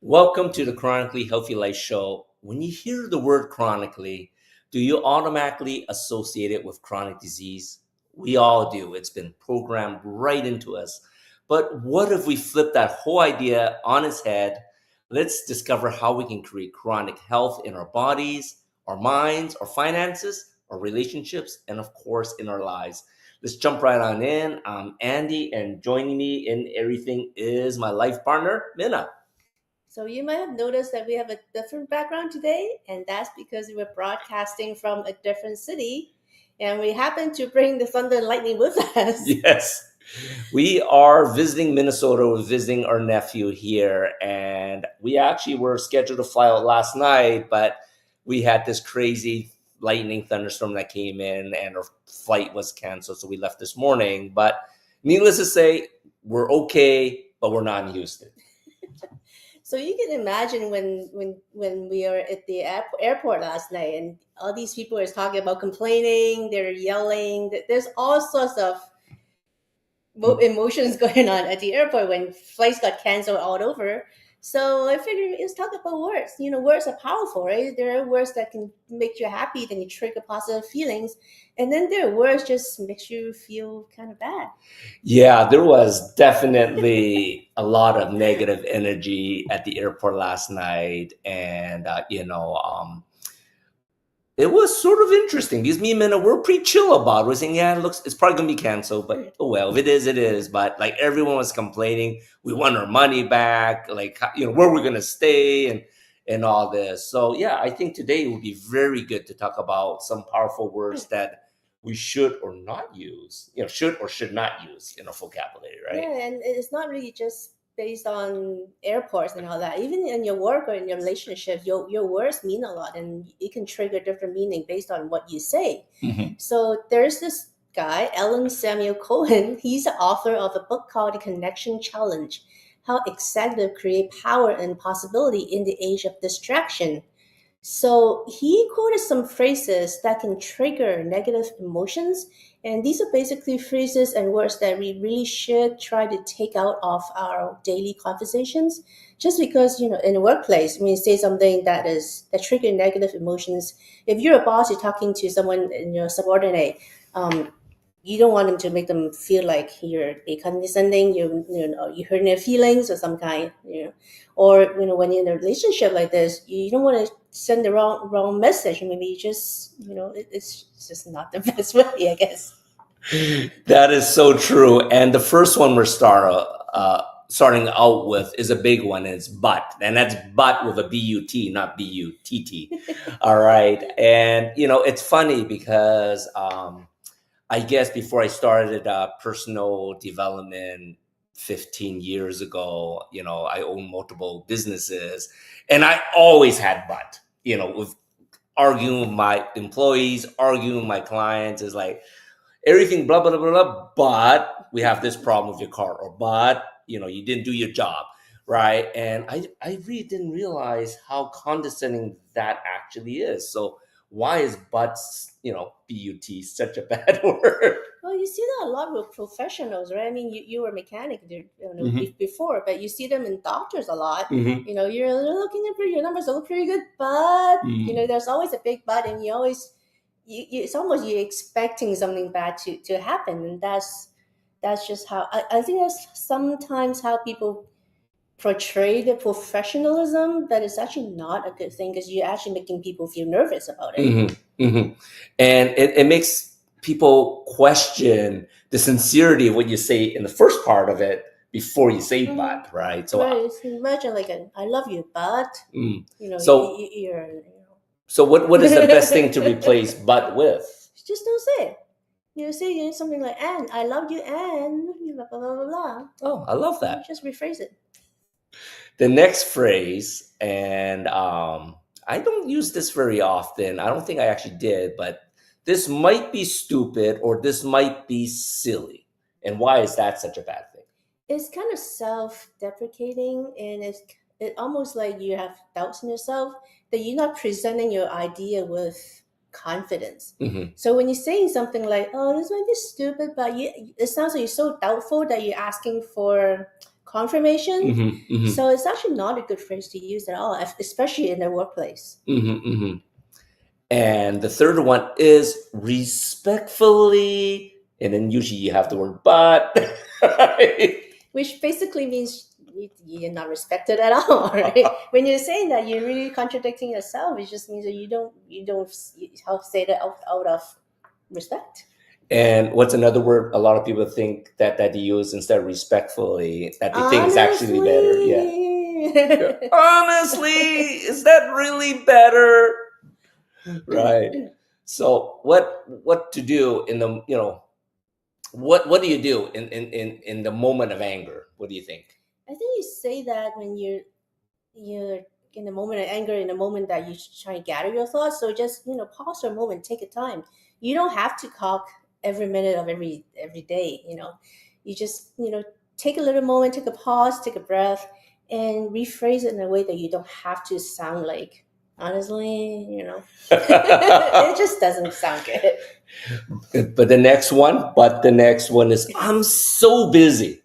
Welcome to the Chronically Healthy Life show. When you hear the word chronically, do you automatically associate it with chronic disease? We all do. It's been programmed right into us. But what if we flip that whole idea on its head? Let's discover how we can create chronic health in our bodies, our minds, our finances, our relationships, and of course, in our lives. Let's jump right on in. I'm Andy, and joining me in everything is my life partner, Minna. So you might have noticed that we have a different background today, and that's because we're broadcasting from a different city, and we happen to bring the thunder and lightning with us. Yes. We are visiting Minnesota. We're visiting our nephew here, and we actually were scheduled to fly out last night, but we had this crazy lightning thunderstorm that came in, and our flight was canceled, so we left this morning. But needless to say, we're okay, but we're not in Houston. So you can imagine when we are at the airport last night, and all these people are talking about complaining, they're yelling. There's all sorts of emotions going on at the airport when flights got canceled all over. So I figured let's talk about words. You know, words are powerful, right? There are words that can make you happy, then you trigger positive feelings, and then there are words just makes you feel kind of bad. Yeah, there was definitely a lot of negative energy at the airport last night, and it was sort of interesting because me and Minna were pretty chill about it. We're saying, yeah, it's probably gonna be canceled, but oh well, if it is, it is. But like everyone was complaining, we want our money back, like where we're gonna stay and all this. So yeah, I think today would be very good to talk about some powerful words that we should or not use, should or should not use in our vocabulary, right? Yeah, and it's not really just based on airports and all that. Even in your work or in your relationship, your words mean a lot, and it can trigger different meaning based on what you say. Mhm. So there's this guy, Ellen Samuel Cohen. He's the author of a book called The Connection Challenge: How Executive Create Power and Possibility in the Age of Distraction. So he quoted some phrases that can trigger negative emotions. And these are basically phrases and words that we really should try to take out of our daily conversations. Just because, in the workplace, when you say something that trigger negative emotions, if you're a boss, you're talking to someone in your subordinate, you don't want them to make them feel like you're condescending, you hurting their feelings or some kind, or when you're in a relationship like this, you don't want to send the wrong message. Maybe you just it's just not the best way, I guess. That is so true. And the first one starting out with is a big one. And it's but, and that's but with a B-U-T, not B-U-T-T. All right. And it's funny because I guess before I started personal development 15 years ago, I owned multiple businesses, and I always had but, with arguing with my employees, arguing with my clients is like everything blah blah blah blah, but we have this problem with your car, or but you didn't do your job, right? And I really didn't realize how condescending that actually is. So why is butts, but such a bad word? Well, you see that a lot with professionals, right? I mean, you were a mechanic there, Mhm. before, but you see them in doctors a lot. Mhm. You're looking at your numbers look pretty good, but Mm. there's always a big but, and you always it's almost you're expecting something bad to happen, and that's just how I think that's sometimes how people portray the professionalism, but it's actually not a good thing because you're actually making people feel nervous about it. Mhm. Mhm. And it makes people question the sincerity of what you say in the first part of it before you say Mhm. but, right? So Right. So imagine like I love you, but mm. you, So you're so what is the best thing to replace but with? just don't say it. You say something like "and I love you" and blah blah blah blah blah. Oh, I love You that. just rephrase it. The next phrase, and I don't use this very often. I don't think I actually did, but this might be stupid or this might be silly. And why is that such a bad thing? It's kind of self-deprecating, and it almost like you have doubts in yourself that you're not presenting your idea with confidence. Mhm. So when you're saying something like, "Oh, this might be stupid," but it sounds like you're so doubtful that you're asking for confirmation. Mm-hmm. So it's actually not a good phrase to use at all, especially in the workplace. Mm-hmm. And the third one is respectfully, and then usually you have the word but, right? Which basically means you're not respected at all, right? When you're saying that, you're really contradicting yourself. It just means that you don't help say that out of respect. And what's another word a lot of people think that they use instead of respectfully that they think is actually better? Yeah. Honestly, is that really better? Right. So what to do in the what do you do in the moment of anger? What do you think? I think you say that when you're in the moment of anger, in the moment that you try and gather your thoughts. So just pause for a moment, take a time. You don't have to talk every minute of every day. You just take a little moment, take a pause, take a breath, and rephrase it in a way that you don't have to sound like. Honestly, it just doesn't sound good. But the next one is I'm so busy.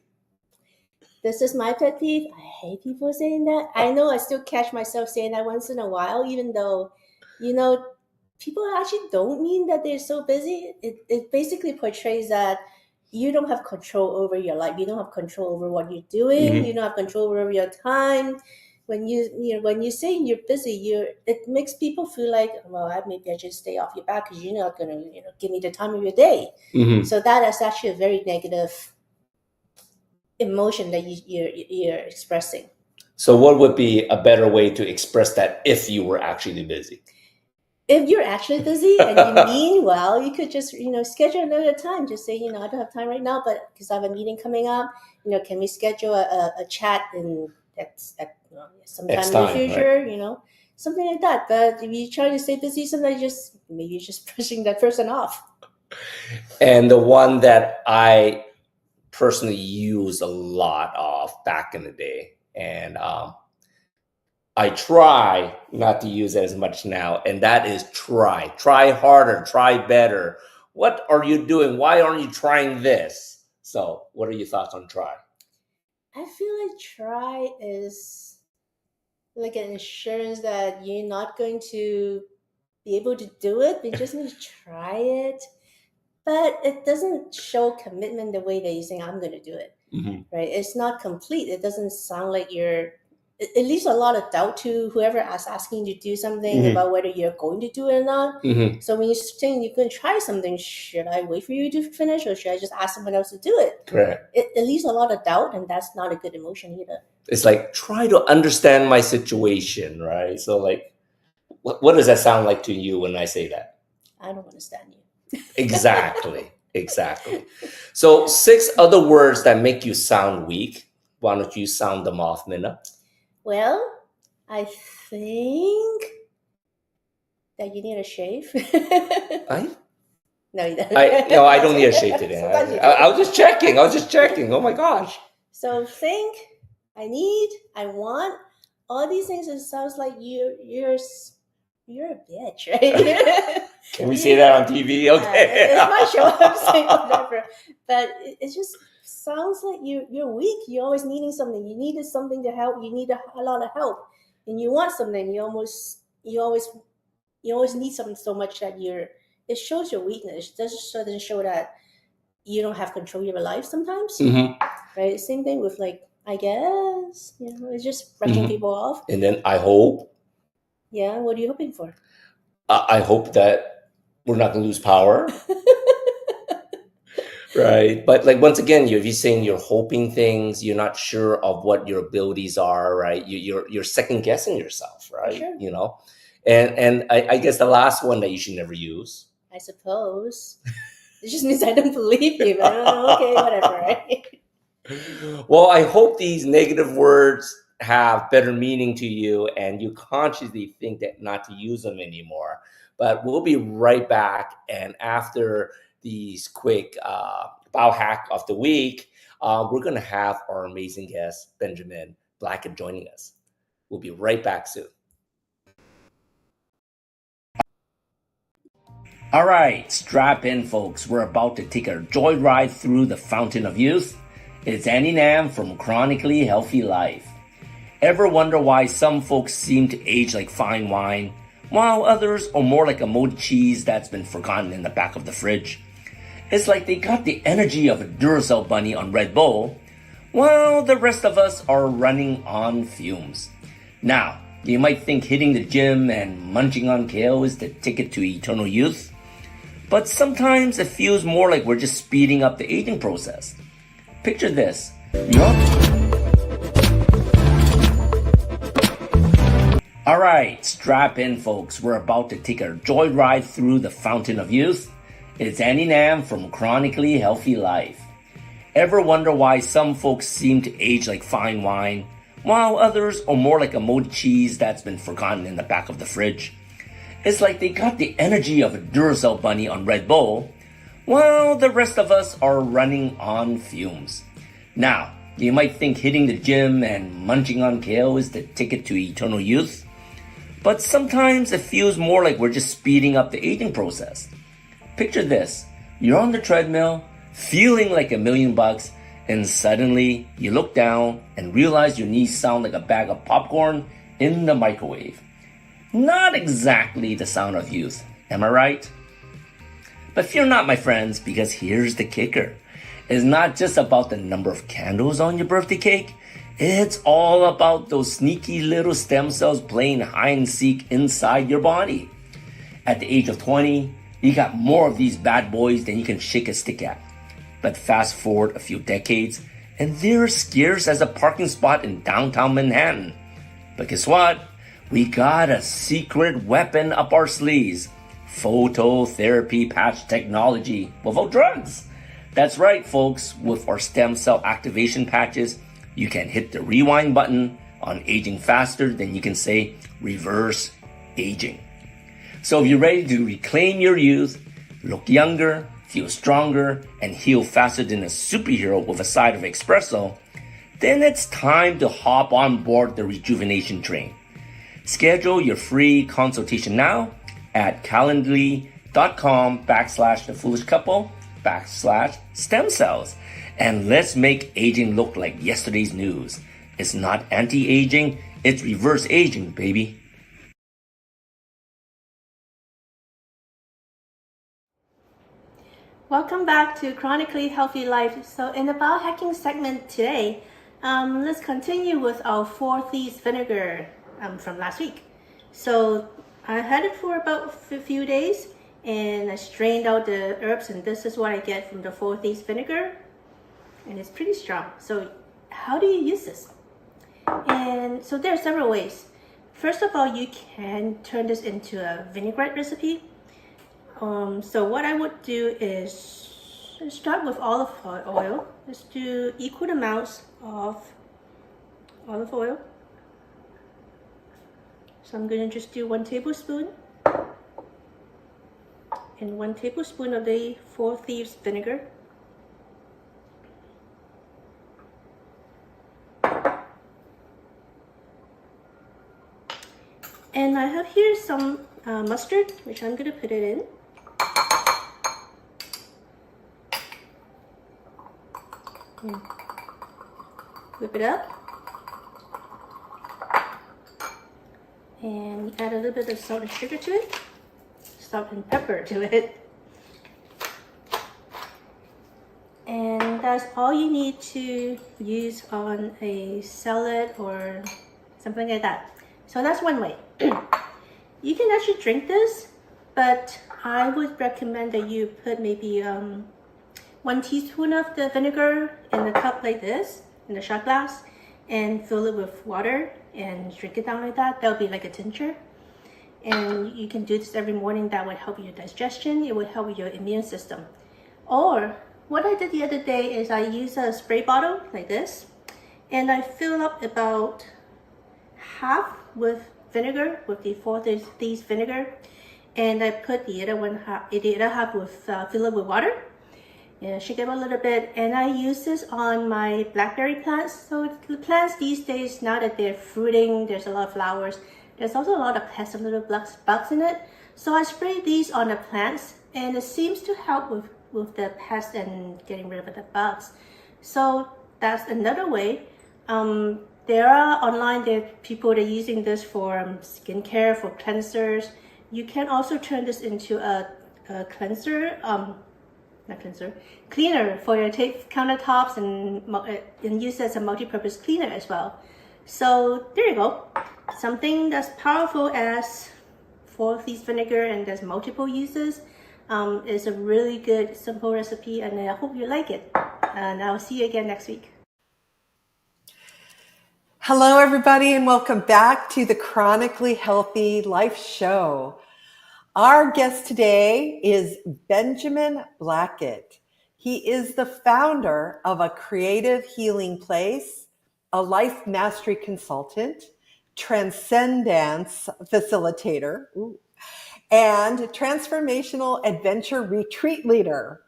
This is my pet peeve. I hate people saying that. I know I still catch myself saying that once in a while, even though, people actually don't mean that they're so busy. It basically portrays that you don't have control over your life. You don't have control over what you're doing. Mhm. You don't have control over your time. When you say you're busy, it makes people feel like, well, maybe I just stay off your back because you're not gonna give me the time of your day. Mhm. So that is actually a very negative emotion that you're expressing. So what would be a better way to express that if you were actually busy? If you're actually busy and you mean well, you could just schedule another time. Just say I don't have time right now, but because I have a meeting coming up, can we schedule a chat in sometime Next in the time, future? Something like that. But if you try to stay busy, sometimes maybe you're just pushing that person off. And the one that I personally use a lot of back in the day, and I try not to use it as much now, and that is try harder, try better. What are you doing? Why aren't you trying this? So what are your thoughts on try? I feel like try is like an assurance that you're not going to be able to do it, but you just need to try it. But it doesn't show commitment the way that you're saying, I'm going to do it, Mm-hmm. right? It's not complete. It doesn't sound like it leaves a lot of doubt to whoever is asking you to do something about whether you're going to do it or not. Mm-hmm. So when you're saying you're going to try something, should I wait for you to finish or should I just ask someone else to do it? Correct. It leaves a lot of doubt, and that's not a good emotion either. It's like try to understand my situation, right? So like, what does that sound like to you when I say that? I don't understand you. Exactly. Exactly. So 6 other words that make you sound weak. Why don't you sound them off, Minna? Well, I think that you need a shave. I No, you don't. no, I don't need a shave today. Sometimes you do. I was just checking. I was just checking. Oh my gosh. So think, I want, all these things. It sounds like you're a bitch, right? Can we say that on TV? Okay. It's my show. I'm saying whatever, but it just sounds like you're weak. You're always needing something. You needed something to help. You need a lot of help, and you want something. You always need something so much that it shows your weakness. It doesn't show that you don't have control of your life sometimes. Mm-hmm. Right? Same thing with I guess, it's just brushing people off. And then I hope. Yeah, what are you hoping for? I hope that we're not going to lose power. Right. But like, once again, if you're saying you're hoping things, you're not sure of what your abilities are, right? You're second guessing yourself, right? Sure. And I guess the last one that you should never use. I suppose. It just means I don't believe you, but okay, whatever, right? Well, I hope these negative words have better meaning to you and you consciously think that not to use them anymore. But we'll be right back. And after these quick biohack of the week, we're going to have our amazing guest, Benjamin Blackett, joining us. We'll be right back soon. All right, strap in, folks. We're about to take a joyride through the fountain of youth. It's Andy Nam from Chronically Healthy Life. Ever wonder why some folks seem to age like fine wine, while others are more like a moldy cheese that's been forgotten in the back of the fridge? It's like they got the energy of a Duracell bunny on Red Bull, while the rest of us are running on fumes. Now, you might think hitting the gym and munching on kale is the ticket to eternal youth, but sometimes it feels more like we're just speeding up the aging process. Picture this. Alright, strap in folks, we're about to take a joyride through the fountain of youth. It's Andy Nam from Chronically Healthy Life. Ever wonder why some folks seem to age like fine wine, while others are more like a moldy cheese that's been forgotten in the back of the fridge? It's like they got the energy of a Duracell bunny on Red Bull, while the rest of us are running on fumes. Now, you might think hitting the gym and munching on kale is the ticket to eternal youth, but sometimes it feels more like we're just speeding up the aging process. Picture this. You're on the treadmill, feeling like $1,000,000, and suddenly you look down and realize your knees sound like a bag of popcorn in the microwave. Not exactly the sound of youth, am I right? But fear not, my friends, because here's the kicker. It's not just about the number of candles on your birthday cake. It's all about those sneaky little stem cells playing hide and seek inside your body. At the age of 20, you got more of these bad boys than you can shake a stick at. But fast forward a few decades, and they're scarce as a parking spot in downtown Manhattan. But guess what? We got a secret weapon up our sleeves. Phototherapy patch technology without drugs. That's right, folks. With our stem cell activation patches, you can hit the rewind button on aging faster than you can say reverse aging. So if you're ready to reclaim your youth, look younger, feel stronger, and heal faster than a superhero with a side of espresso, then it's time to hop on board the rejuvenation train. Schedule your free consultation now at calendly.com/thefoolishcouple/stem cells. And let's make aging look like yesterday's news. It's not anti-aging, it's reverse aging, baby. Welcome back to Chronically Healthy Life. So in the biohacking segment today, let's continue with our 4 Thieves vinegar from last week. So I had it for about a few days and I strained out the herbs, and this is what I get from the 4 Thieves vinegar, and it's pretty strong. So how do you use this? And so there are several ways. First of all, you can turn this into a vinaigrette recipe. So what I would do is start with olive oil. Let's do equal amounts of olive oil. So I'm going to just do 1 tablespoon and 1 tablespoon of the 4 Thieves vinegar. And I have here some mustard, which I'm going to put it in. And whip it up. And add a little bit of salt and sugar to it. Salt and pepper to it. And that's all you need to use on a salad or something like that. So that's one way. You can actually drink this, but I would recommend that you put maybe 1 teaspoon of the vinegar in a cup like this, in a shot glass, and fill it with water and drink it down like that. That would be like a tincture. And you can do this every morning. That would help your digestion. It would help your immune system. Or what I did the other day is I used a spray bottle like this, and I fill up about half with vinegar, with the 4 Thieves vinegar, and I put the other half with fill it with water. And shake it a little bit, and I use this on my blackberry plants. So the plants these days, now that they're fruiting, there's a lot of flowers. There's also a lot of pests and little bugs in it. So I spray these on the plants, and it seems to help with the pests and getting rid of the bugs. So that's another way. There are online people that are using this for skincare, for cleansers. You can also turn this into a cleanser, not cleanser, cleaner for your countertops and use as a multi-purpose cleaner as well. So there you go. Something that's powerful as 4-leaf vinegar and there's multiple uses. Is a really good simple recipe, and I hope you like it. And I'll see you again next week. Hello, everybody, and welcome back to the Chronically Healthy Life show. Our guest today is Benjamin Blackett. He is the founder of a creative healing place, a life mastery consultant, TranscenDance facilitator, and transformational adventure retreat leader.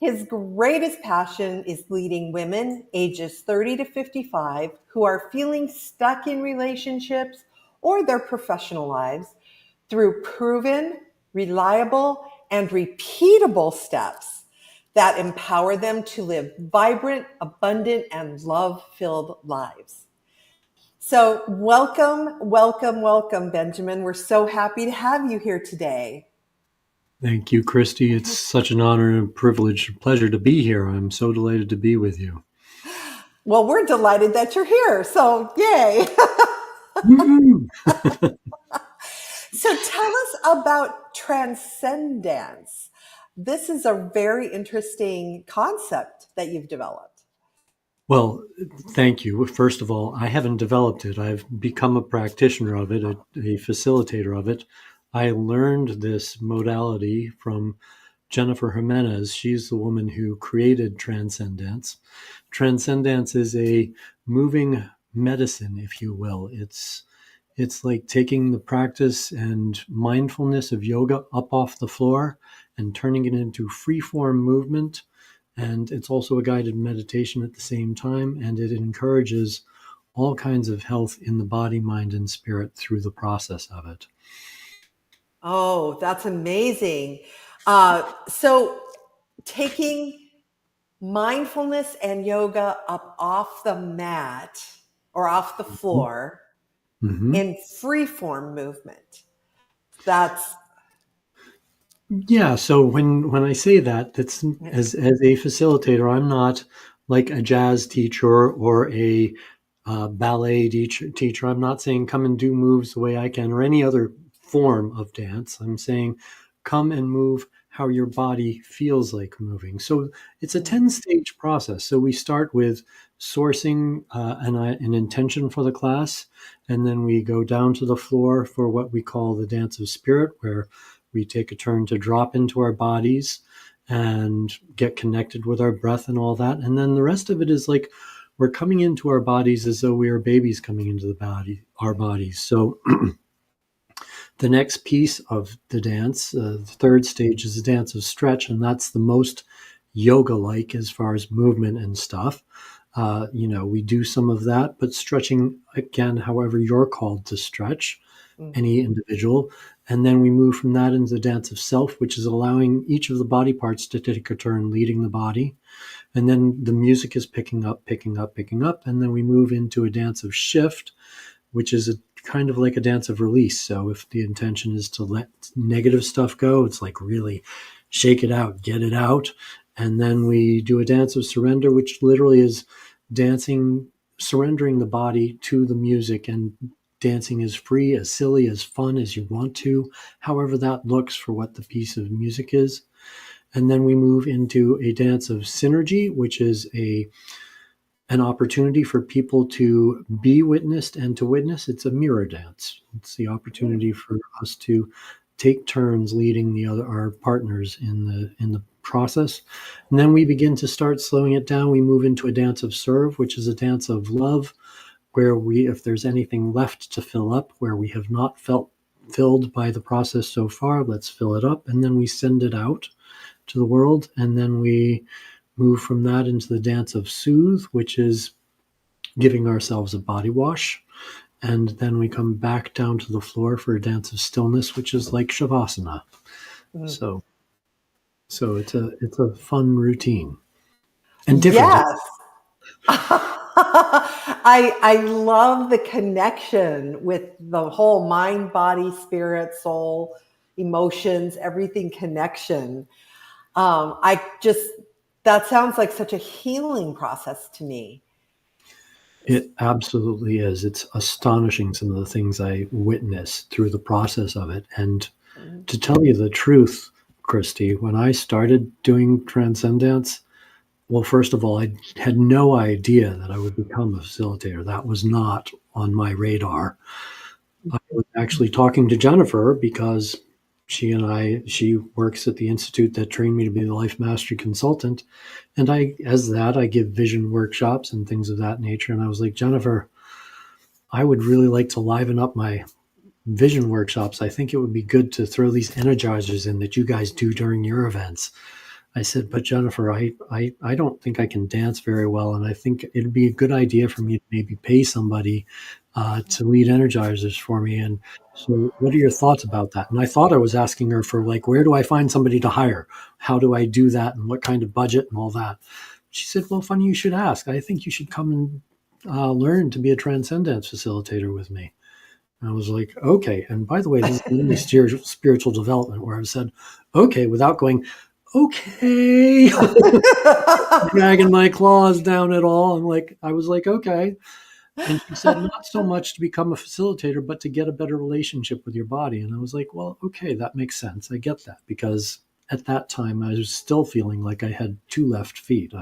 His greatest passion is leading women ages 30 to 55 who are feeling stuck in relationships or their professional lives through proven, reliable, and repeatable steps that empower them to live vibrant, abundant, and love-filled lives. So welcome, Benjamin. We're so happy to have you here today. Thank you, Christy. It's such an honor and a privilege, pleasure to be here. I'm so delighted to be with you. Well, we're delighted that you're here. So, yay. So tell us about TranscenDance. This is a very interesting concept that you've developed. Well, thank you. First of all, I haven't developed it. I've become a practitioner of it, a facilitator of it. I learned this modality from Jennifer Jimenez. She's the woman who created TranscenDance. TranscenDance is a moving medicine, if you will. It's like taking the practice and mindfulness of yoga up off the floor and turning it into free-form movement. And it's also a guided meditation at the same time. And it encourages all kinds of health in the body, mind, and spirit through the process of it. Oh, that's amazing. So taking mindfulness and yoga up off the mat or off the floor in free form movement. Yeah. So when I say that, that's as a facilitator, I'm not like a jazz teacher or a ballet teacher. I'm not saying come and do moves the way I can or any other form of dance. I'm saying come and move how your body feels like moving. So it's a 10-stage process. So we start with sourcing an intention for the class, and then we go down to the floor for what we call the dance of spirit, where we take a turn to drop into our bodies and get connected with our breath and all that. And then the rest of it is like we're coming into our bodies as though we are babies coming into our bodies. So the next piece of the dance, the third stage, is the dance of stretch, and that's the most yoga-like as far as movement and stuff. We do some of that, but stretching, again, however you're called to stretch, any individual. And then we move from that into the dance of self, which is allowing each of the body parts to take a turn leading the body. And then the music is picking up. And then we move into a dance of shift, which is kind of like a dance of release. So if the intention is to let negative stuff go, it's like really shake it out, get it out. And then we do a dance of surrender, which literally is surrendering the body to the music and dancing as free, as silly, as fun as you want to, however that looks for what the piece of music is. And then we move into a dance of synergy, which is an opportunity for people to be witnessed and to witness. It's a mirror dance. It's the opportunity for us to take turns leading our partners in the process. And then we begin to start slowing it down. We move into a dance of serve, which is a dance of love, where if there's anything left to fill up, where we have not felt filled by the process so far, let's fill it up. And then we send it out to the world. And then we move from that into the dance of soothe, which is giving ourselves a body wash. And then we come back down to the floor for a dance of stillness, which is like Shavasana. So it's a fun routine and different. Yes. I love the connection with the whole mind, body, spirit, soul, emotions, everything connection. I just, that sounds like such a healing process to me. It absolutely is. It's astonishing some of the things I witnessed through the process of it. And to tell you the truth, Christy, when I started doing TranscenDance, well, first of all, I had no idea that I would become a facilitator. That was not on my radar. I was actually talking to Jennifer because she works at the institute that trained me to be the life mastery consultant. And I give vision workshops and things of that nature. And I was like, Jennifer, I would really like to liven up my vision workshops. I think it would be good to throw these energizers in that you guys do during your events. I said, but Jennifer, I don't think I can dance very well. And I think it'd be a good idea for me to maybe pay somebody to lead energizers for me. And so what are your thoughts about that? And I thought I was asking her for like, where do I find somebody to hire? How do I do that? And what kind of budget and all that? She said, well, funny you should ask. I think you should come and learn to be a TranscenDance facilitator with me. And I was like, okay. And by the way, this is the only spiritual development where I've said, okay, without going, okay, dragging my claws down at all. I was like, okay. And she said, not so much to become a facilitator, but to get a better relationship with your body. And I was like, well, okay, that makes sense. I get that, because at that time I was still feeling like I had two left feet.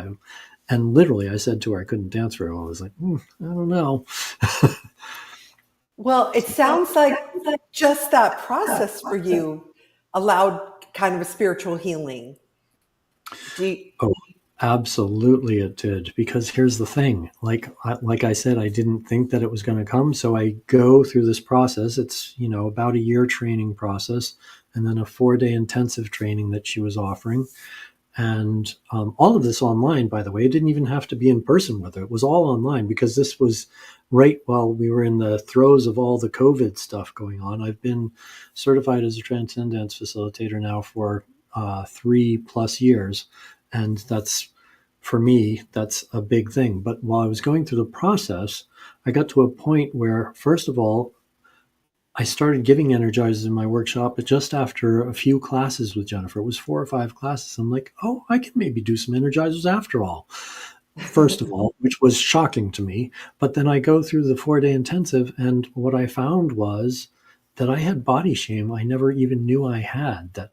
And literally I said to her, I couldn't dance very well. I was like, I don't know. Well, it sounds like just that process for you allowed kind of a spiritual healing. Oh, absolutely it did. Because here's the thing. Like I said, I didn't think that it was going to come. So I go through this process. It's, about a year training process, and then a 4-day intensive training that she was offering. And all of this online, by the way. It didn't even have to be in person with her. It was all online because this was right while we were in the throes of all the COVID stuff going on. I've been certified as a TranscenDance facilitator now for 3+ years. And that's, for me, that's a big thing. But while I was going through the process, I got to a point where, first of all, I started giving energizers in my workshop, but just after a few classes with Jennifer. It was 4 or 5 classes. I'm like, oh, I can maybe do some energizers after all. First of all, which was shocking to me. But then I go through the 4-day intensive, and what I found was that I had body shame I never even knew I had. I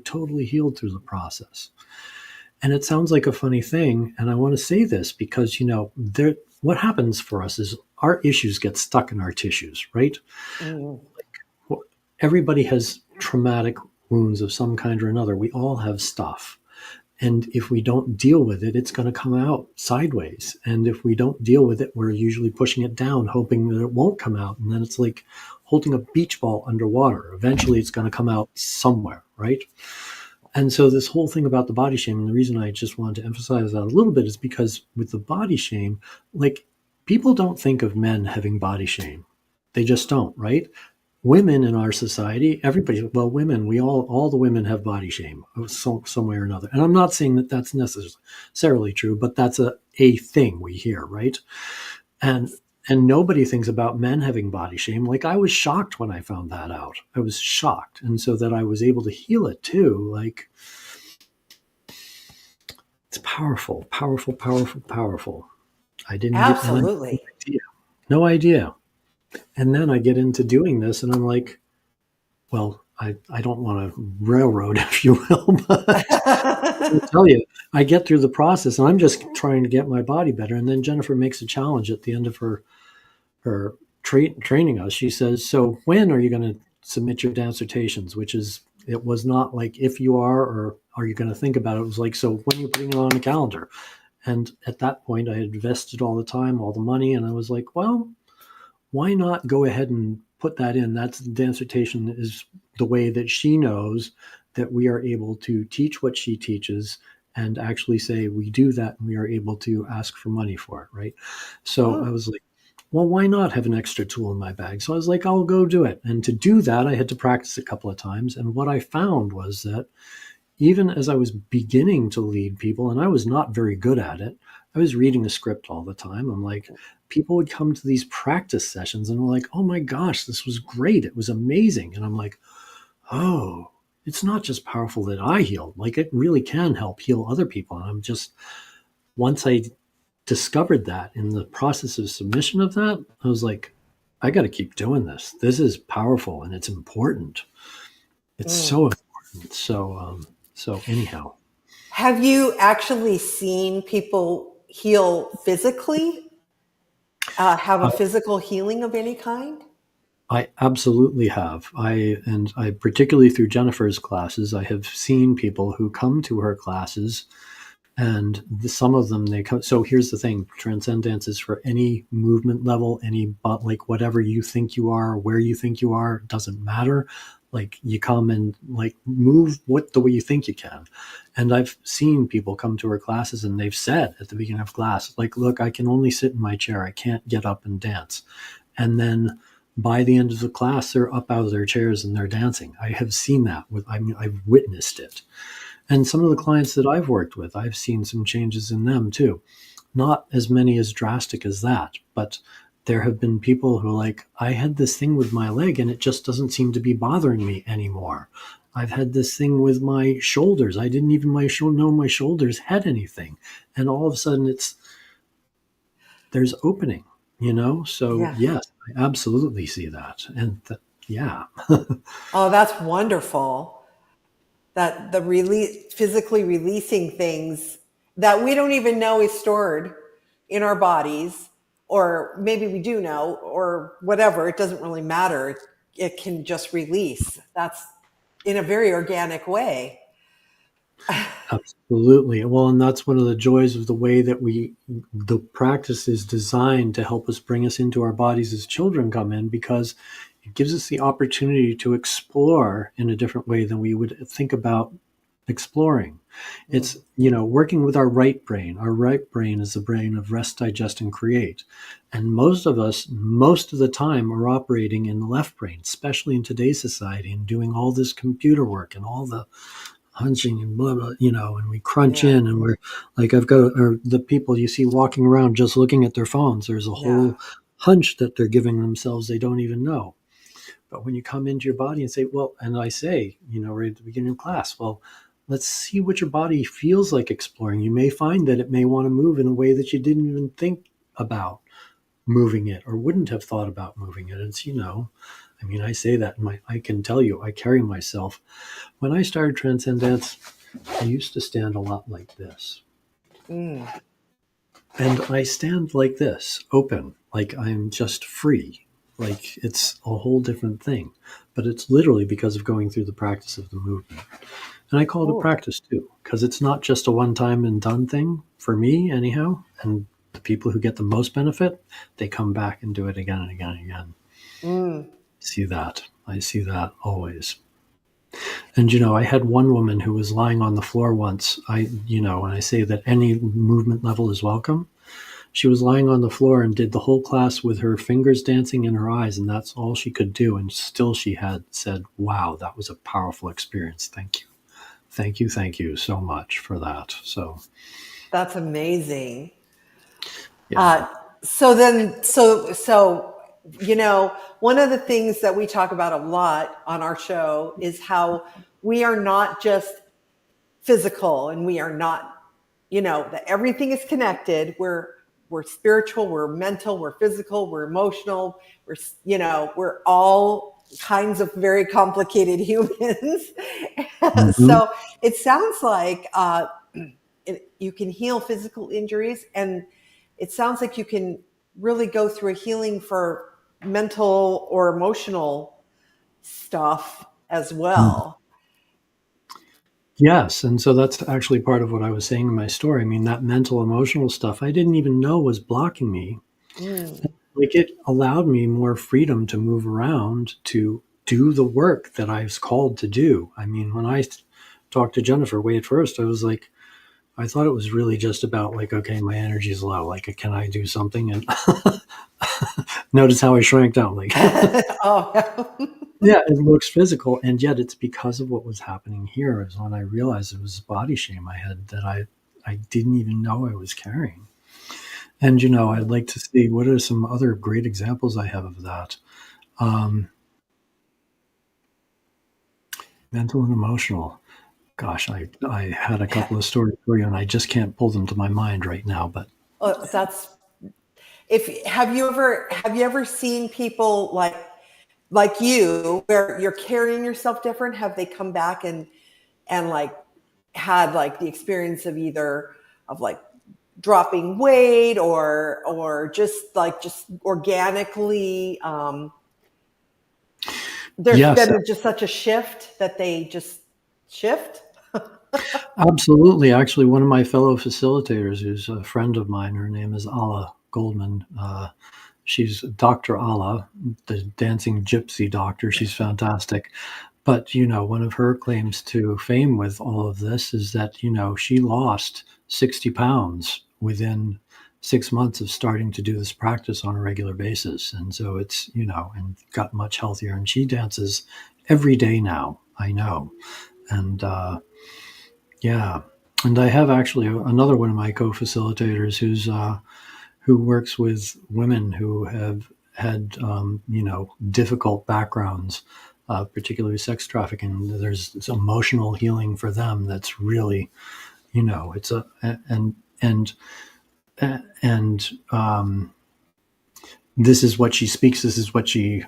totally healed through the process. And it sounds like a funny thing, and I want to say this because, what happens for us is our issues get stuck in our tissues, right? Everybody has traumatic wounds of some kind or another. We all have stuff. And if we don't deal with it, it's going to come out sideways. And if we don't deal with it, we're usually pushing it down, hoping that it won't come out. And then it's like holding a beach ball underwater. Eventually, it's going to come out somewhere, right? And so this whole thing about the body shame, and the reason I just wanted to emphasize that a little bit is because with the body shame, like, people don't think of men having body shame. They just don't, right? Women in our society, women, all the women have body shame some way or another. And I'm not saying that that's necessarily true, but that's a thing we hear, right? And nobody thinks about men having body shame. Like, I was shocked when I found that out. I was shocked. And so that I was able to heal it too. Like, it's powerful, powerful, powerful, powerful. I didn't Absolutely. no idea. And then I get into doing this and I'm like, well, I don't want to railroad, if you will, but I'll tell you, I get through the process and I'm just trying to get my body better. And then Jennifer makes a challenge at the end of her training us. She says, so when are you going to submit your dissertations? It was not like if you are, or are you going to think about it? It was like, so when are you putting it on the calendar? And at that point I had invested all the time, all the money. And I was like, well, why not go ahead and put that in? That's the dissertation is the way that she knows that we are able to teach what she teaches and actually say we do that and we are able to ask for money for it, right? So I was like, well, why not have an extra tool in my bag? So I was like, I'll go do it. And to do that, I had to practice a couple of times. And what I found was that even as I was beginning to lead people, and I was not very good at it, I was reading the script all the time. I'm like, people would come to these practice sessions and were like, oh my gosh, this was great. It was amazing. And I'm like, oh, it's not just powerful that I heal. Like it really can help heal other people. And I'm just, once I discovered that in the process of submission of that, I was like, I got to keep doing this. This is powerful and it's important. It's so important. So anyhow, Have you actually seen people heal physically? Have a physical healing of any kind? I absolutely have. I particularly through Jennifer's classes, I have seen people who come to her classes, and some of them they come. So here's the thing: TranscenDance is for any movement level, but like whatever you think you are, where you think you are, doesn't matter. Like you come and like move the way you think you can. And I've seen people come to her classes and they've said at the beginning of class, like, look, I can only sit in my chair. I can't get up and dance. And then by the end of the class, they're up out of their chairs and they're dancing. I have seen that I've witnessed it. And some of the clients that I've worked with, I've seen some changes in them too. Not as many as drastic as that, but there have been people who are like, I had this thing with my leg and it just doesn't seem to be bothering me anymore. I've had this thing with my shoulders. I didn't even know my shoulders had anything. And all of a sudden there's opening, So Yeah. yes, I absolutely see that. And yeah. Oh, that's wonderful. That the physically releasing things that we don't even know is stored in our bodies, or maybe we do know, or whatever. It doesn't really matter. It can just release. That's in a very organic way. Absolutely. Well, and that's one of the joys of the way that the practice is designed to help us bring us into our bodies as children come in, because it gives us the opportunity to explore in a different way than we would think about exploring. It's, working with our right brain. Our right brain is the brain of rest, digest, and create. And most of us, most of the time, are operating in the left brain, especially in today's society, and doing all this computer work and all the hunching and blah, blah, and we crunch in and we're like, or the people you see walking around just looking at their phones, there's a whole hunch that they're giving themselves they don't even know. But when you come into your body and say, well, and I say, right at the beginning of class, well, let's see what your body feels like exploring. You may find that it may want to move in a way that you didn't even think about moving it or wouldn't have thought about moving it. It's, I say that I can tell you, I carry myself. When I started TranscenDance, I used to stand a lot like this. And I stand like this, open, like I'm just free. Like it's a whole different thing. But it's literally because of going through the practice of the movement. And I call it a practice too, because it's not just a one-time and done thing for me anyhow. And the people who get the most benefit, they come back and do it again and again and again. I see that always. And, I had one woman who was lying on the floor once. And I say that any movement level is welcome. She was lying on the floor and did the whole class with her fingers dancing in her eyes. And that's all she could do. And still she had said, wow, that was a powerful experience. Thank you. Thank you. Thank you so much for that. So that's amazing. Yeah. So one of the things that we talk about a lot on our show is how we are not just physical and we are not, that everything is connected. We're spiritual, we're mental, we're physical, we're emotional, we're all kinds of very complicated humans. So it sounds like you can heal physical injuries, and it sounds like you can really go through a healing for mental or emotional stuff as well. Yes. And so that's actually part of what I was saying in my story. I mean, that mental, emotional stuff, I didn't even know was blocking me. Like it allowed me more freedom to move around, to do the work that I was called to do. I mean, when I talked to Jennifer way at first, I was like, I thought it was really just about like, okay, my energy is low. Like, can I do something? And notice how I shrank down. Like, yeah, it looks physical. And yet it's because of what was happening here is when I realized it was body shame I had that I didn't even know I was carrying. And, I'd like to see what are some other great examples I have of that. Mental and emotional. Gosh, I had a couple of stories for you, and I just can't pull them to my mind right now. But That's have you ever seen people like you where you're carrying yourself different? Have they come back and like had like the experience of either of like dropping weight or just organically there's yes, been just such a shift that they just shift? absolutely. Actually, one of my fellow facilitators, who's a friend of mine, her name is Ala Goldman. She's Dr. Ala, the dancing gypsy doctor. She's fantastic. But, one of her claims to fame with all of this is that, she lost 60 pounds within 6 months of starting to do this practice on a regular basis. And so it's, and got much healthier. And she dances every day now, I know. And yeah. And I have actually another one of my co-facilitators who works with women who have had, difficult backgrounds, particularly sex trafficking. There's emotional healing for them that's really, it's and this is what she speaks. This is what she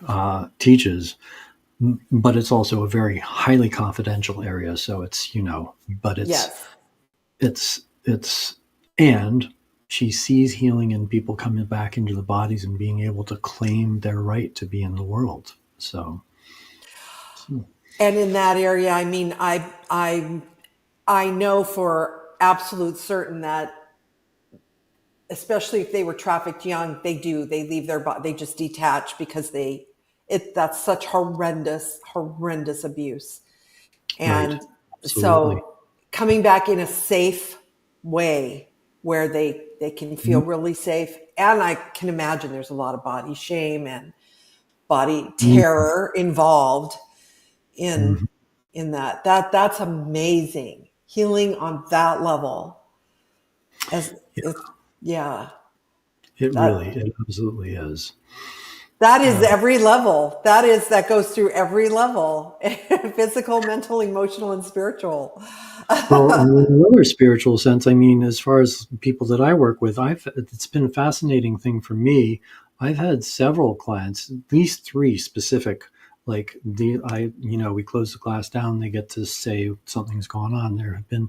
teaches. But it's also a very highly confidential area. So it's, but Yes. it's, and she sees healing in people coming back into the bodies and being able to claim their right to be in the world. So. And in that area, I mean, I know for absolute certain that, especially if they were trafficked young, they leave their body, they just detach because that's such horrendous abuse. And Right. so coming back in a safe way where they can feel really safe. And I can imagine there's a lot of body shame and body terror involved in that. That's amazing. Healing on that level. Yeah. It absolutely is. That is every level. That goes through every level. Physical, mental, emotional, and spiritual. Well, in another spiritual sense, I mean, as far as people that I work with, it's been a fascinating thing for me. I've had several clients, at least 3 specific, like we close the class down, they get to say something's going on. There have been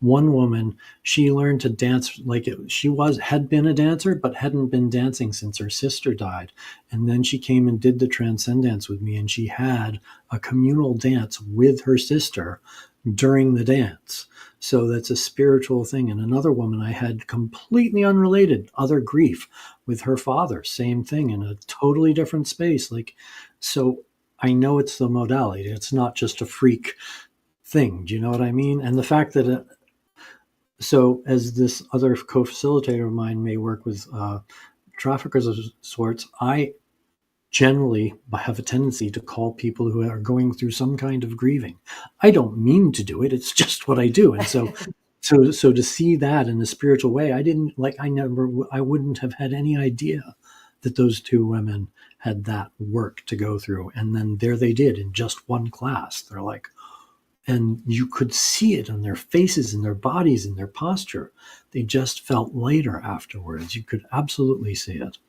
one woman, she learned to dance she had been a dancer, but hadn't been dancing since her sister died. And then she came and did the TranscenDance with me, and she had a communal dance with her sister during the dance. So that's a spiritual thing. And another woman I had completely unrelated, other grief with her father, same thing in a totally different space. So I know it's the modality. It's not just a freak thing. Do you know what I mean? And the fact that so as this other co-facilitator of mine may work with traffickers of sorts, I generally have a tendency to call people who are going through some kind of grieving. I don't mean to do it. It's just what I do. And so to see that in a spiritual way, I wouldn't have had any idea that those 2 women had that work to go through. And then there they did in just one class. They're like, and you could see it on their faces, in their bodies, in their posture. They just felt lighter afterwards. You could absolutely see it.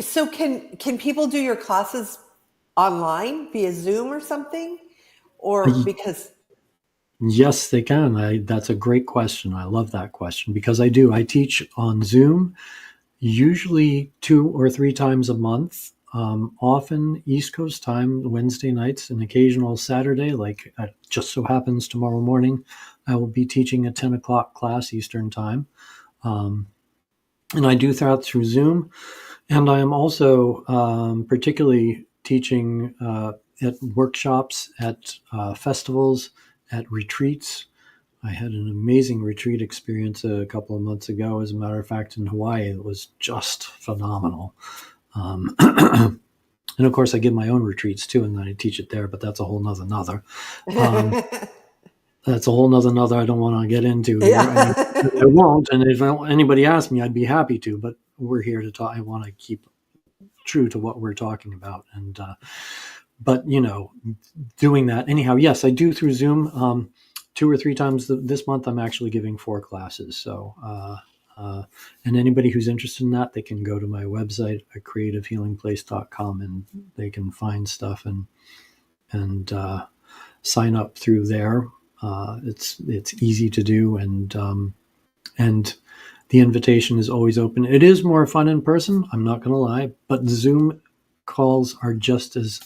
So can people do your classes online via Zoom or something? Or because yes, they can. That's a great question. I love that question because I do. I teach on Zoom, usually 2 or 3 times a month. Often East Coast time, Wednesday nights, an occasional Saturday, like it just so happens tomorrow morning, I will be teaching a 10 o'clock class Eastern time. And I do that through Zoom. And I am also particularly teaching at workshops, at festivals, at retreats. I had an amazing retreat experience a couple of months ago. As a matter of fact, in Hawaii, it was just phenomenal. And of course, I give my own retreats too, and then I teach it there, but that's a whole nother. that's a whole nother I don't want to get into here. Yeah. I won't. And if anybody asked me, I'd be happy to. But we're here to talk. I want to keep true to what we're talking about. And but doing that anyhow. Yes, I do through Zoom. 2 or 3 times this month, I'm actually giving 4 classes. So. And anybody who's interested in that, they can go to my website at creativehealingplace.com and they can find stuff and sign up through there. It's easy to do, and the invitation is always open. It is more fun in person, I'm not going to lie, but Zoom calls are just as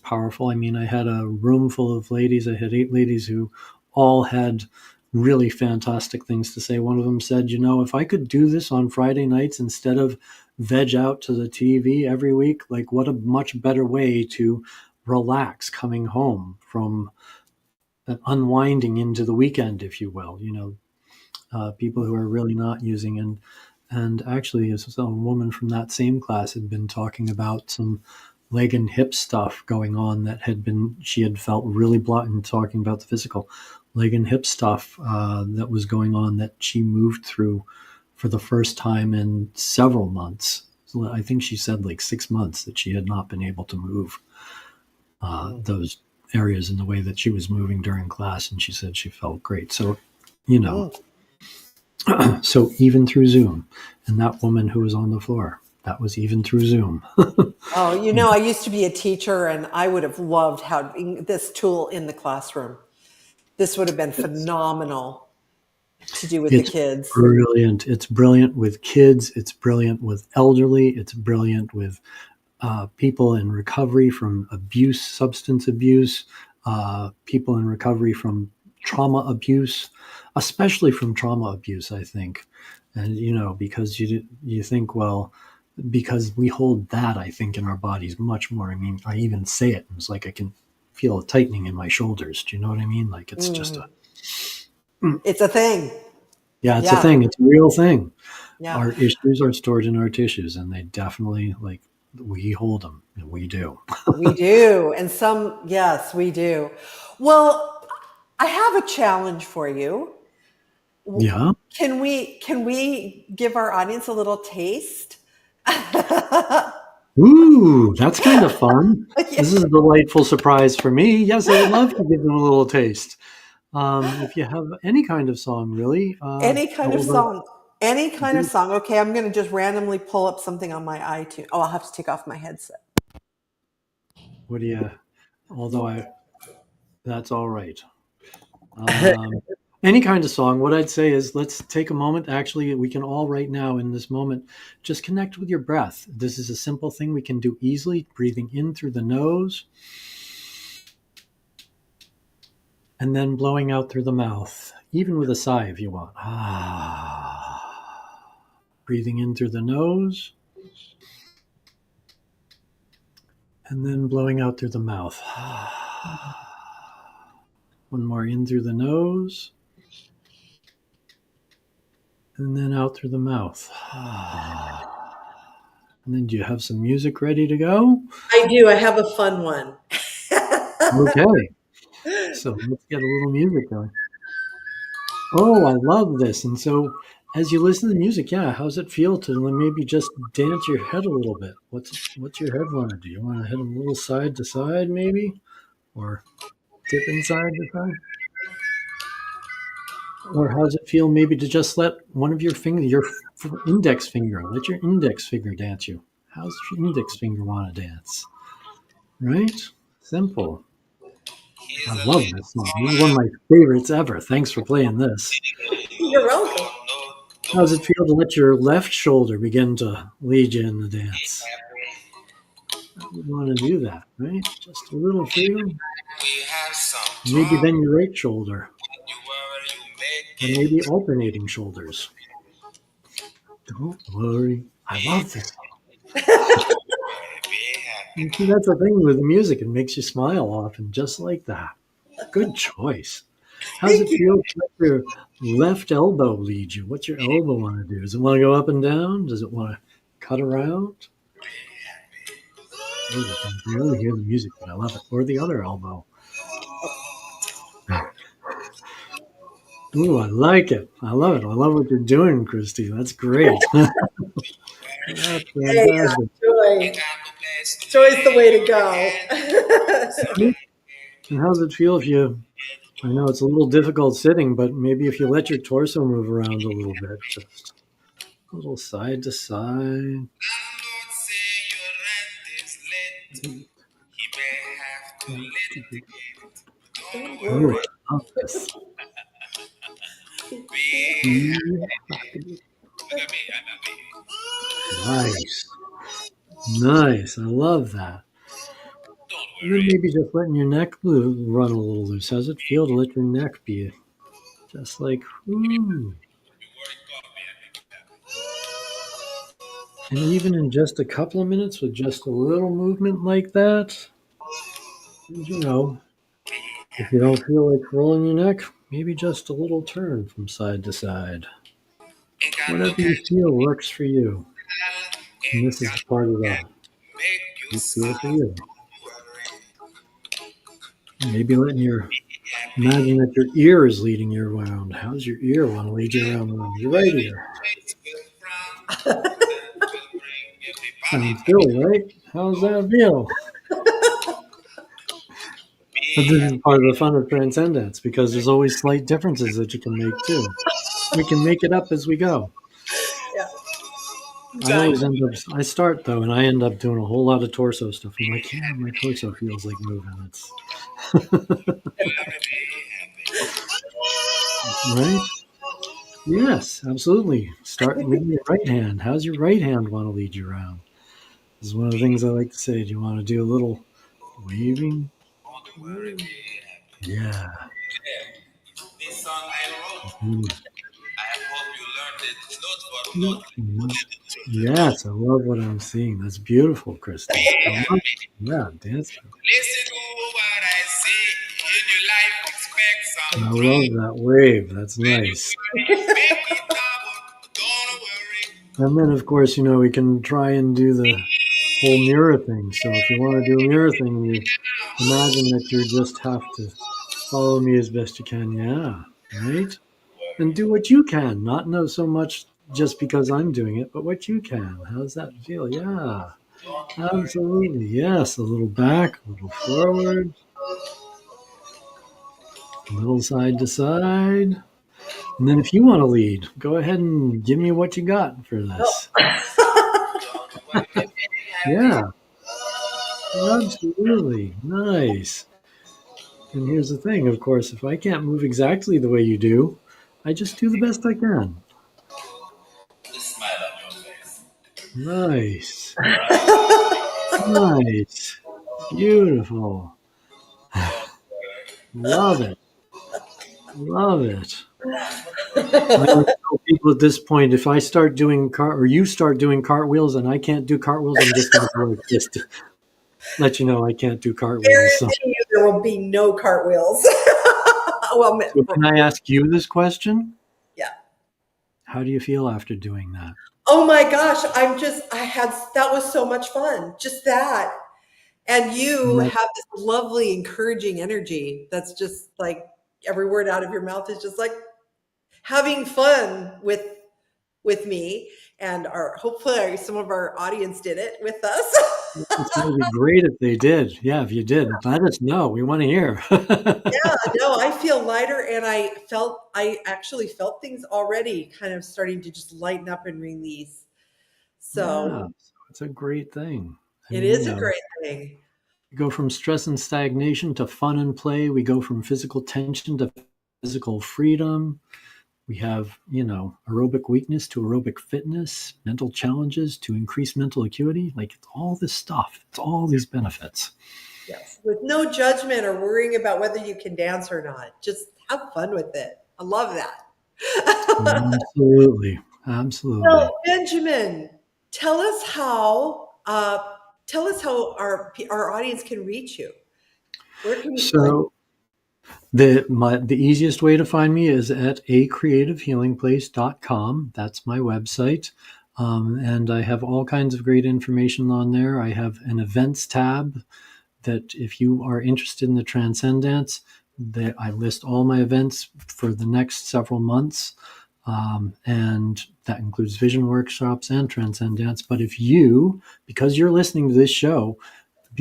powerful. I mean, I had a room full of ladies. I had 8 ladies who all had really fantastic things to say. One of them said, if I could do this on Friday nights instead of veg out to the TV every week, like what a much better way to relax coming home from unwinding into the weekend, if you will. People who are really not using. And actually, a woman from that same class had been talking about some leg and hip stuff going on that she had felt really blocked, and talking about the physical leg and hip stuff that was going on that she moved through for the first time in several months. So I think she said like 6 months that she had not been able to move those areas in the way that she was moving during class, and she said she felt great. So, so even through Zoom, and that woman who was on the floor, that was even through Zoom. Oh, I used to be a teacher, and I would have loved having this tool in the classroom. This would have been phenomenal to do with the kids. Brilliant. It's brilliant with kids. It's brilliant with elderly. It's brilliant with people in recovery from abuse, substance abuse, people in recovery from trauma abuse, especially from trauma abuse, I think. And, because you think, well, because we hold that, I think, in our bodies much more. I mean, I even say it, and it's like I can feel a tightening in my shoulders. Do you know what I mean? Like it's just it's a thing. Yeah, it's a thing. It's a real thing. Yeah. Our issues are stored in our tissues, and they definitely, we hold them, and we do. We do. And yes, we do. Well, I have a challenge for you. Yeah. Can we give our audience a little taste? Ooh, that's kind of fun. Yeah. This is a delightful surprise for me. Yes, I would love to give them a little taste. If you have any kind of song, really. Any kind of song. Any kind of song. Okay, I'm going to just randomly pull up something on my iTunes. Oh, I'll have to take off my headset. What do you? That's all right. Any kind of song. What I'd say is let's take a moment. Actually, we can all right now in this moment just connect with your breath. This is a simple thing we can do easily. Breathing in through the nose and then blowing out through the mouth, even with a sigh if you want. Breathing in through the nose and then blowing out through the mouth. One more in through the nose and then out through the mouth. And then do you have some music ready to go? I do. I have a fun one. Okay. So let's get a little music going. Oh, I love this. And so as you listen to the music, how's it feel to maybe just dance your head a little bit? What's your head want to do? You want to head a little side to side maybe? Or tipping side to side? Or how's it feel maybe to just let one of your index finger, let your index finger dance you? How's your index finger want to dance? Right? Simple. I love this song. This is one of my favorites ever. Thanks for playing this. You're welcome. How does it feel to let your left shoulder begin to lead you in the dance? You want to do that, right? Just a little freedom. Maybe then your right shoulder. And maybe alternating shoulders. Don't worry. I love this song. You see, that's the thing with music. It makes you smile often, just like that. Good choice. How does it feel to let your left elbow lead you? What's your elbow want to do? Does it want to go up and down? Does it want to cut around? Oh, you can barely hear the music, but I love it. Or the other elbow. Ooh, I like it. I love it. I love what you're doing, Christy. That's great. That's Hey, fantastic. joy. Joy's the way to go. And how's it feel if you, I know it's a little difficult sitting, but maybe if you let your torso move around a little bit, just a little side to side. Don't Ooh, worry. I love this. Yeah. Nice. Nice. I love that. And then maybe just letting your neck run a little loose. How's it feel to let your neck be just like, ooh. And even in just a couple of minutes with just a little movement like that, and, if you don't feel like rolling your neck, maybe just a little turn from side to side. Whatever you feel works for you. And this is the part of the you feel for you. Maybe letting your imagine that your ear is leading you around. How's your ear want to lead you around your right ear? Sounds good, right? How's that feel? But this is part of the fun of transcendence because there's always slight differences that you can make too. We can make it up as we go. Yeah. I always end up, I start though, and I end up doing a whole lot of torso stuff. I'm like, yeah, my torso feels like moving. It's right. Yes, absolutely. Start with your right hand. How's your right hand want to lead you around? This is one of the things I like to say. Do you want to do a little waving? Yeah. Mhm. Mhm. Yes, I love what I'm seeing. That's beautiful, Christy. I love it. Yeah, dancing. I love that wave. That's nice. And then, of course, we can try and do the whole mirror thing. So if you want to do a mirror thing, you imagine that you just have to follow me as best you can. Yeah, right? And do what you can, not know so much just because I'm doing it, but what you can. How's that feel? Yeah, absolutely. Yes, a little back, a little forward, a little side to side. And then if you want to lead, go ahead and give me what you got for this. Yeah, absolutely. Nice. And here's the thing, of course, if I can't move exactly the way you do, I just do the best I can. Nice. Nice. Beautiful. Love it. Love it. I always tell people at this point, if I start doing or you start doing cartwheels and I can't do cartwheels, I'm just going to go like this to let you know I can't do cartwheels. So, Guarantee you there will be no cartwheels. Well, so can I ask you this question? yeah. How do you feel after doing that? Oh my gosh, that was so much fun. Just that. And you That- have this lovely, encouraging energy that's just like every word out of your mouth is just like having fun with me and hopefully some of our audience did it with us. It's going to be great if they did. Yeah, if you did, let us know. We want to hear. Yeah, no, I feel lighter and I actually felt things already kind of starting to just lighten up and release. Yeah, So it's a great thing. I it mean, is a great thing. we go from stress and stagnation to fun and play. We go from physical tension to physical freedom. We have, aerobic weakness to aerobic fitness, mental challenges to increased mental acuity. Like it's all this stuff. It's all these benefits. Yes, with no judgment or worrying about whether you can dance or not. Just have fun with it. I love that. Absolutely. Absolutely. So, Benjamin, tell us how our audience can reach you. Where can you find? So the easiest way to find me is at acreativehealingplace.com. That's my website. And I have all kinds of great information on there. I have an events tab that if you are interested in the TranscenDance, I list all my events for the next several months, and that includes vision workshops and TranscenDance. But because you're listening to this show,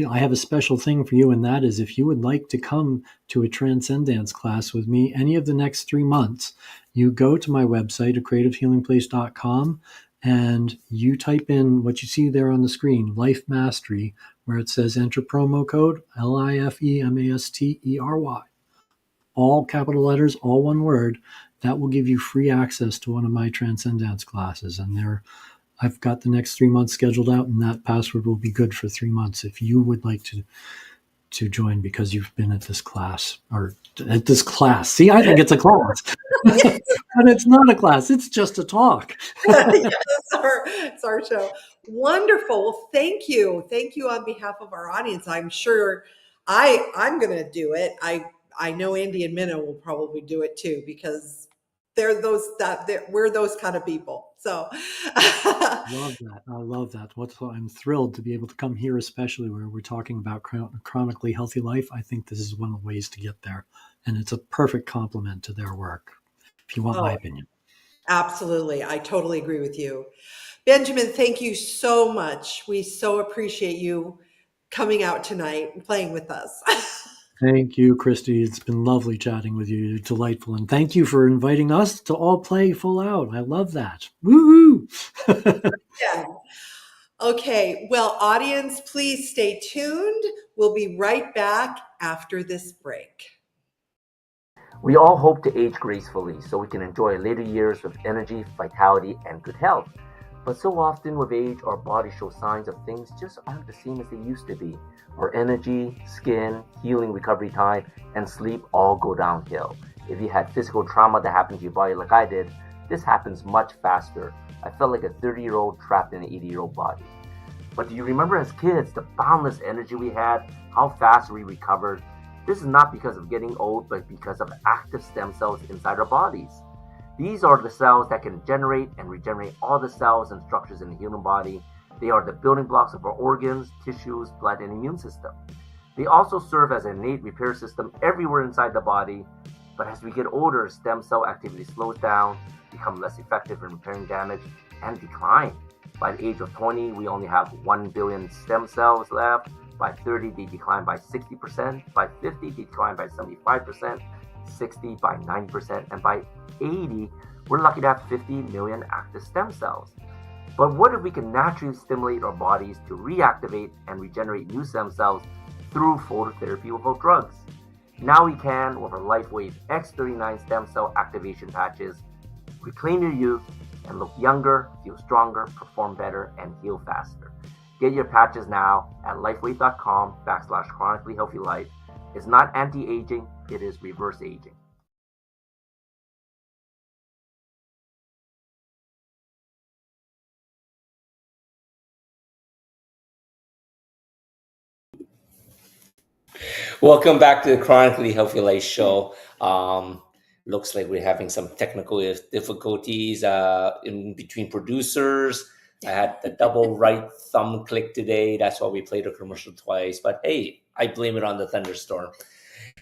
I have a special thing for you, and that is if you would like to come to a TranscenDance class with me any of the next 3 months, you go to my website, acreativehealingplace.com, and you type in what you see there on the screen, Life Mastery, where it says enter promo code LIFEMASTERY. All capital letters, all one word. That will give you free access to one of my TranscenDance classes. And I've got the next 3 months scheduled out, and that password will be good for 3 months if you would like to join because you've been at this class or at this class. See, I think it's a class, but it's not a class. It's just a talk. It's our show. Wonderful. Well, thank you. Thank you on behalf of our audience. I'm sure I'm going to do it. I know Andy and Minna will probably do it too, because we're those kind of people. So Love that. I love that. I'm thrilled to be able to come here, especially where we're talking about chronically healthy life. I think this is one of the ways to get there, and it's a perfect complement to their work, if you want my opinion. Absolutely. I totally agree with you. Benjamin, thank you so much. We so appreciate you coming out tonight and playing with us. Thank you, Christy. It's been lovely chatting with you. You're delightful. And thank you for inviting us to all play full out. I love that. Woo-hoo! Yeah. Okay. Well, audience, please stay tuned. We'll be right back after this break. We all hope to age gracefully so we can enjoy later years with energy, vitality, and good health. But so often with age, our bodies show signs of things just aren't the same as they used to be. Our energy, skin, healing recovery time, and sleep all go downhill. If you had physical trauma that happened to your body like I did, this happens much faster. I felt like a 30-year-old trapped in an 80-year-old body. But do you remember as kids the boundless energy we had, how fast we recovered? This is not because of getting old, but because of active stem cells inside our bodies. These are the cells that can generate and regenerate all the cells and structures in the human body. They are the building blocks of our organs, tissues, blood, and immune system. They also serve as an innate repair system everywhere inside the body. But as we get older, stem cell activity slows down, become less effective in repairing damage, and decline. By the age of 20, we only have 1 billion stem cells left. By 30, they decline by 60%. By 50, they decline by 75%. 60 by 9%. And by 80, we're lucky to have 50 million active stem cells. But what if we can naturally stimulate our bodies to reactivate and regenerate new stem cells through phototherapy without drugs? Now we can with our LifeWave X39 stem cell activation patches. Reclaim your youth and look younger, feel stronger, perform better, and heal faster. Get your patches now at lifewave.com/chronically healthy life. It's not anti-aging, it is reverse aging. Welcome back to the Chronically Healthy Life show. Looks like we're having some technical difficulties in between producers. I had the double right thumb click today. That's why we played a commercial twice. But hey, I blame it on the thunderstorm.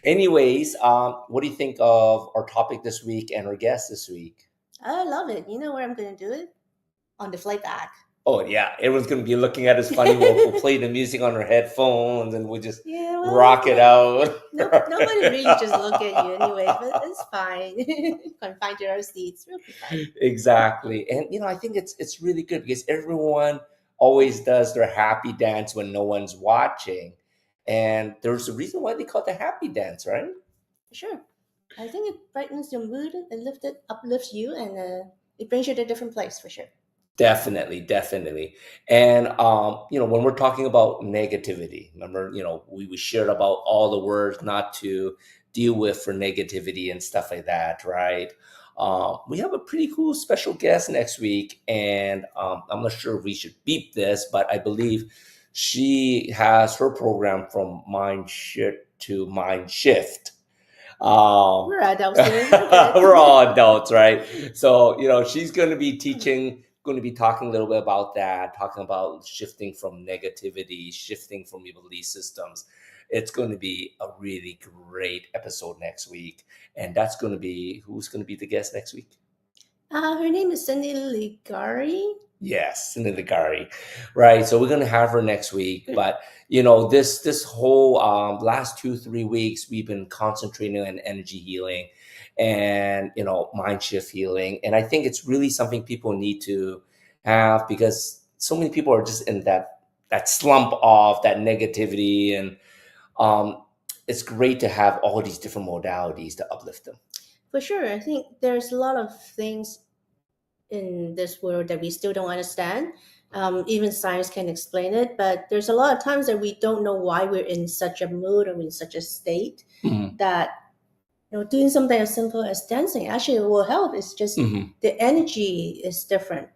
Anyways, what do you think of our topic this week and our guest this week? I love it. You know where I'm going to do it? On the flight back. Oh, yeah. Everyone's going to be looking at us funny. We'll play the music on our headphones and we'll just rock it out. Nobody really just look at you anyway, but it's fine. Confined to our seats. We'll be fine. Exactly. And, I think it's really good because everyone always does their happy dance when no one's watching. And there's a reason why they call it the happy dance, right? Sure. I think it brightens your mood, it uplifts you, and it brings you to a different place for sure. Definitely. And, when we're talking about negativity, remember, we shared about all the words not to deal with for negativity and stuff like that, right? We have a pretty cool special guest next week, and I'm not sure if we should beep this, but I believe she has her program from Mind Shit to Mind Shift. We're adults here. We're all adults, right? So, she's going to be teaching going to be talking a little bit about that, talking about shifting from negativity, shifting from your belief systems. It's going to be a really great episode next week. And that's going to be, who's going to be the guest next week? Her name is Cindy Ligari. Yes, Cindy Ligari. Right. So we're going to have her next week. But, this whole last 2-3 weeks, we've been concentrating on energy healing and, mind shift healing. And I think it's really something people need to have, because so many people are just in that slump of that negativity. And it's great to have all these different modalities to uplift them. For sure. I think there's a lot of things in this world that we still don't understand. Even science can explain it, but there's a lot of times that we don't know why we're in such a mood or in such a state Mhm. that doing something as simple as dancing actually will help. It's just Mhm. the energy is different,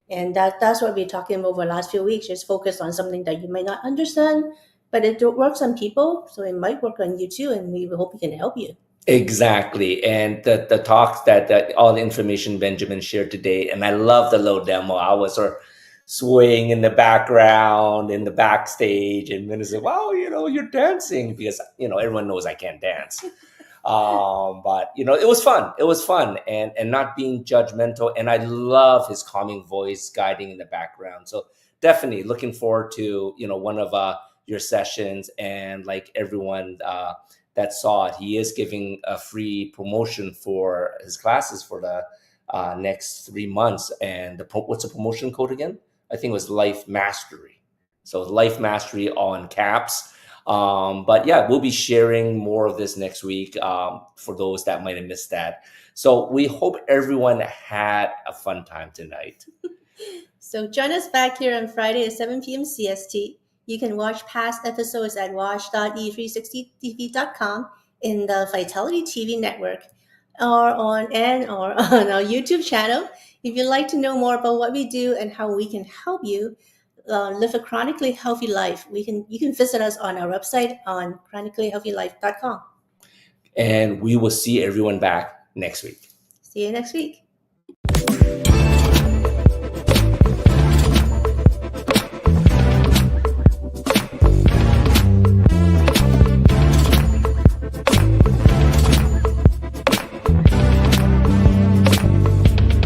and that's what we're talking about over the last few weeks. Just focus on something that you might not understand, but it works on people, so it might work on you too, and we hope we can help you. Exactly. And the talks that all the information Benjamin shared today, and I love the little demo. I was sort of swaying in the background, in the backstage, and then said, wow, you're dancing, because, everyone knows I can't dance. But it was fun. It was fun, and not being judgmental. And I love his calming voice guiding in the background. So definitely looking forward to, one of your sessions. And like everyone, that saw it, he is giving a free promotion for his classes for the next 3 months. And what's the promotion code again? I think it was Life Mastery. So Life Mastery, all in caps. But yeah, we'll be sharing more of this next week for those that might have missed that. So we hope everyone had a fun time tonight. So join us back here on Friday at 7 p.m. CST. You can watch past episodes at watch.e360tv.com in the Vitality TV network or on our YouTube channel. If you'd like to know more about what we do and how we can help you live a chronically healthy life, you can visit us on our website on chronicallyhealthylife.com. And we will see everyone back next week. See you next week.